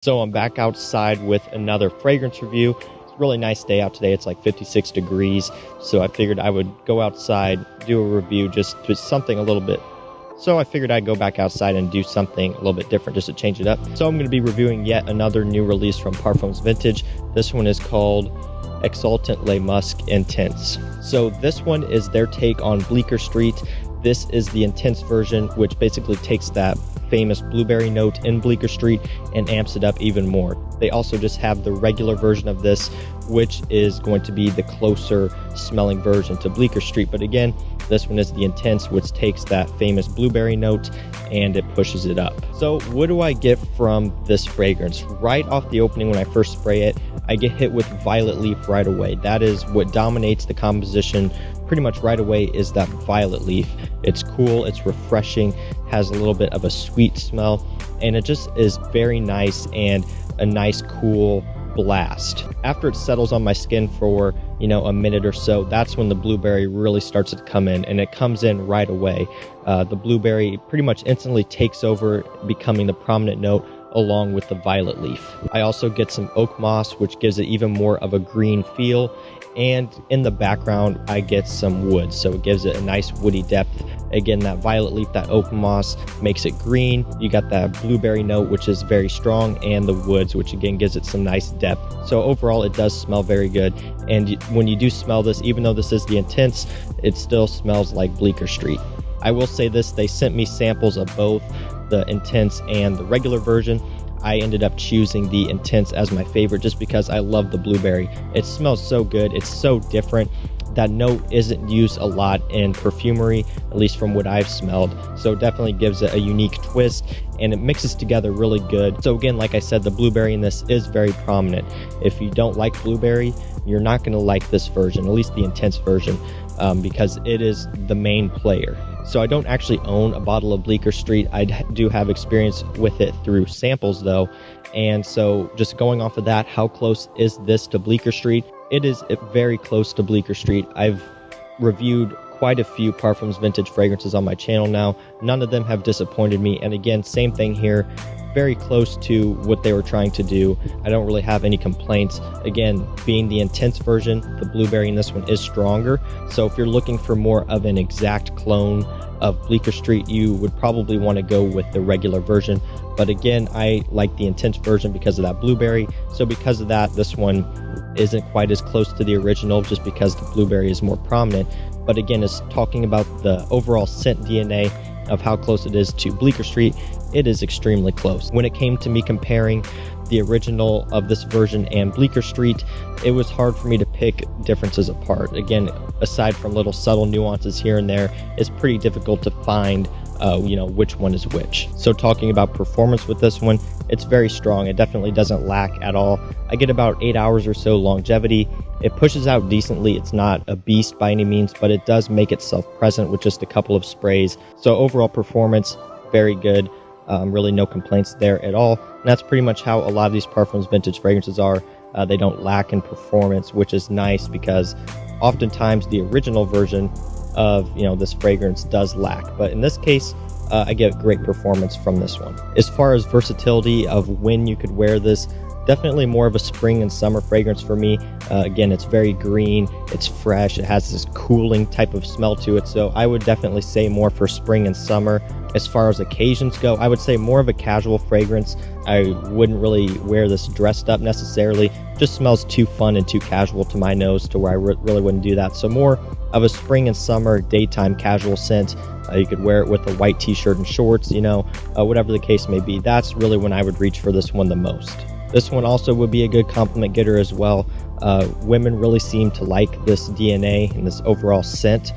So I'm back outside with another fragrance review. It's a really nice day out today. It's like 56 degrees. So I figured I would go outside, do a review, just something a little bit. So I figured I'd go back outside and do something a little bit different just to change it up. So I'm going to be reviewing yet another new release from Parfums Vintage. This one is called Exaltant Le Musc Intense. So this one is their take on Bleecker Street. This is the intense version, which basically takes that famous blueberry note in Bleecker Street and amps it up even more. They also just have the regular version of this, which is going to be the closer smelling version to Bleecker Street. But again, this one is the intense, which takes that famous blueberry note and it pushes it up. So what do I get from this fragrance? Right off the opening, when I first spray it, I get hit with violet leaf right away. That is what dominates the composition pretty much right away, is that violet leaf. It's cool, it's refreshing, has a little bit of a sweet smell, and it just is very nice and a nice cool blast. After it settles on my skin for a minute or so, that's when the blueberry really starts to come in, and it comes in right away. The blueberry pretty much instantly takes over, becoming the prominent note along with the violet leaf. I also get some oak moss, which gives it even more of a green feel, and in the background I get some wood, so it gives it a nice woody depth. Again, that violet leaf, that oak moss makes it green. You got that blueberry note, which is very strong, and the woods, which again gives it some nice depth. So overall it does smell very good, and when you do smell this, even though this is the intense, it still smells like Bleecker Street. I will say this, they sent me samples of both the intense and the regular version. I ended up choosing the intense as my favorite just because I love the blueberry. It smells so good, it's so different. That note isn't used a lot in perfumery, at least from what I've smelled, so it definitely gives it a unique twist and it mixes together really good. So again, like I said, the blueberry in this is very prominent. If you don't like blueberry, you're not going to like this version, at least the intense version, because it is the main player. So I don't actually own a bottle of Bleecker Street. I do have experience with it through samples though, and so just going off of that, how close is this to Bleecker Street? It is very close to Bleecker Street. I've reviewed quite a few Parfums Vintage fragrances on my channel now. None of them have disappointed me, and again, same thing here. Very close to what they were trying to do. I don't really have any complaints. Again, being the intense version, the blueberry in this one is stronger. So if you're looking for more of an exact clone of Bleecker Street, you would probably want to go with the regular version. But again, I like the intense version because of that blueberry. So because of that, this one isn't quite as close to the original just because the blueberry is more prominent. But again, it's talking about the overall scent DNA of how close it is to Bleecker Street. It is extremely close. When it came to me comparing the original of this version and Bleecker Street, it was hard for me to pick differences apart. Again, aside from little subtle nuances here and there, it's pretty difficult to find which one is which. So talking about performance with this one, it's very strong. It definitely doesn't lack at all. I get about 8 hours or so longevity. It pushes out decently. It's not a beast by any means, but it does make itself present with just a couple of sprays. So overall performance, very good. Really no complaints there at all. And that's pretty much how a lot of these Parfums Vintage fragrances are. They don't lack in performance, which is nice because oftentimes the original version of this fragrance does lack. But in this case, I get great performance from this one. As far as versatility of when you could wear this, definitely more of a spring and summer fragrance for me. Again, it's very green, it's fresh, it has this cooling type of smell to it, so I would definitely say more for spring and summer. As far as occasions go, I would say more of a casual fragrance. I wouldn't really wear this dressed up necessarily. Just smells too fun and too casual to my nose to where I really wouldn't do that. So more of a spring and summer daytime casual scent. You could wear it with a white t-shirt and shorts, whatever the case may be. That's really when I would reach for this one the most. This one also would be a good compliment getter as well. Women really seem to like this DNA and this overall scent,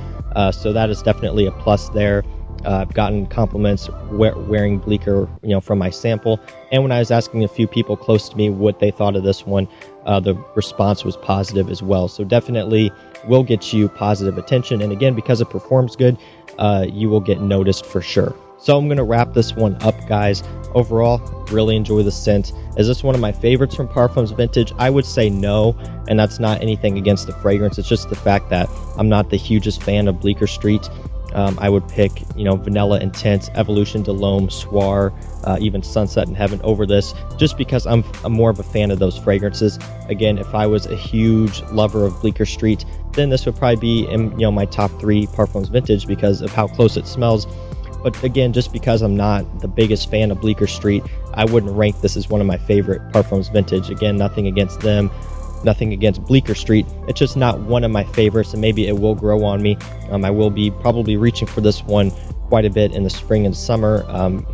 so that is definitely a plus there. I've gotten compliments wearing Bleecker, from my sample, and when I was asking a few people close to me what they thought of this one, the response was positive as well. So definitely will get you positive attention, and again, because it performs good, you will get noticed for sure. So I'm going to wrap this one up, guys. Overall, really enjoy the scent. Is this one of my favorites from Parfums Vintage? I would say no, and that's not anything against the fragrance. It's just the fact that I'm not the hugest fan of Bleecker Street. I would pick, Vanilla Intense, Evolution, Delhomme, Soir, even Sunset in Heaven over this, just because I'm more of a fan of those fragrances. Again, if I was a huge lover of Bleecker Street, then this would probably be in my top 3 Parfums vintage because of how close it smells. But again, just because I'm not the biggest fan of Bleecker Street, I wouldn't rank this as one of my favorite Parfums vintage. Again, nothing against them, nothing against Bleecker Street. It's just not one of my favorites, and maybe it will grow on me. I will be probably reaching for this one quite a bit in the spring and summer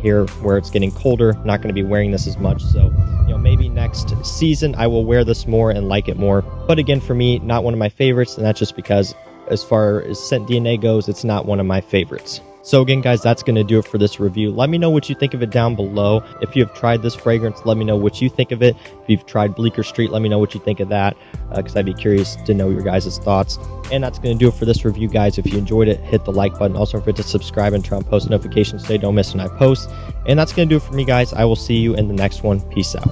here where it's getting colder. Not going to be wearing this as much, so maybe next season I will wear this more and like it more. But again, for me, not one of my favorites, and that's just because as far as scent DNA goes, it's not one of my favorites. So again, guys, that's going to do it for this review. Let me know what you think of it down below. If you have tried this fragrance, let me know what you think of it. If you've tried Bleecker Street, let me know what you think of that, because I'd be curious to know your guys' thoughts. And that's going to do it for this review, guys. If you enjoyed it, hit the like button. Also, don't forget to subscribe and turn on post notifications so you don't miss when I post. And that's going to do it for me, guys. I will see you in the next one. Peace out.